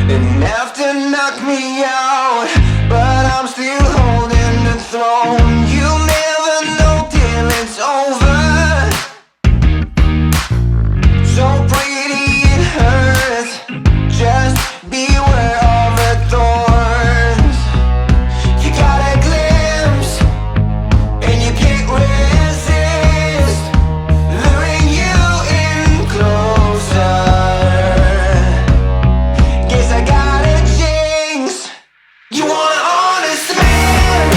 Enough to knock me out, but I'm still holding the throne. You'll never know till it's over. So pretty it hurts, just beware of the thorns. You got a glimpse, and you can't resist, luring you in closer. Guess I got a jinx. You want an honest man,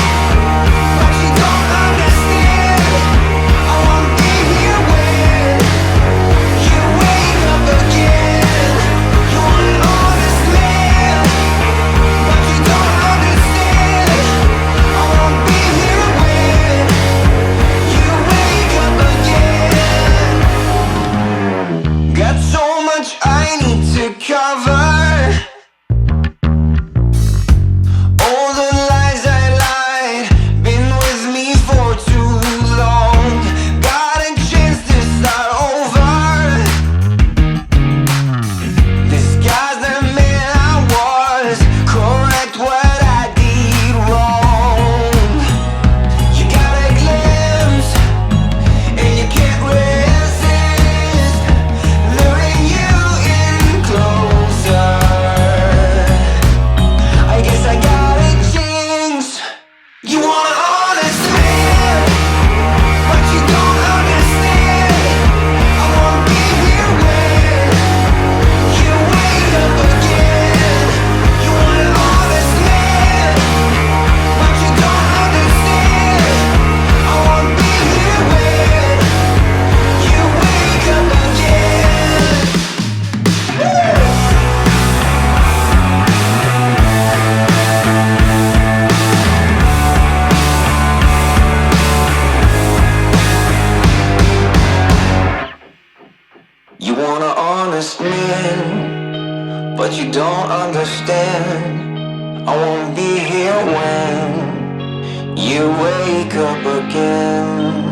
but you don't understand. I won't be here when you wake up again. You want an honest man, but you don't understand. I won't be here when you wake up again. Got so much I need to cover. All the lies I lied, been with me for too long. Got a chance to start over. Disguise the man I was, correct what I did wrong. You got a glimpse, and you can't resist, luring you in closer. I guess I got a jinx. You want an honest man, but you don't understand. I won't be here when you wake up again. You want an honest man, but you don't understand. I won't be here when you wake up again. You want an honest man, but you don't understand. I won't be here when you wake up again.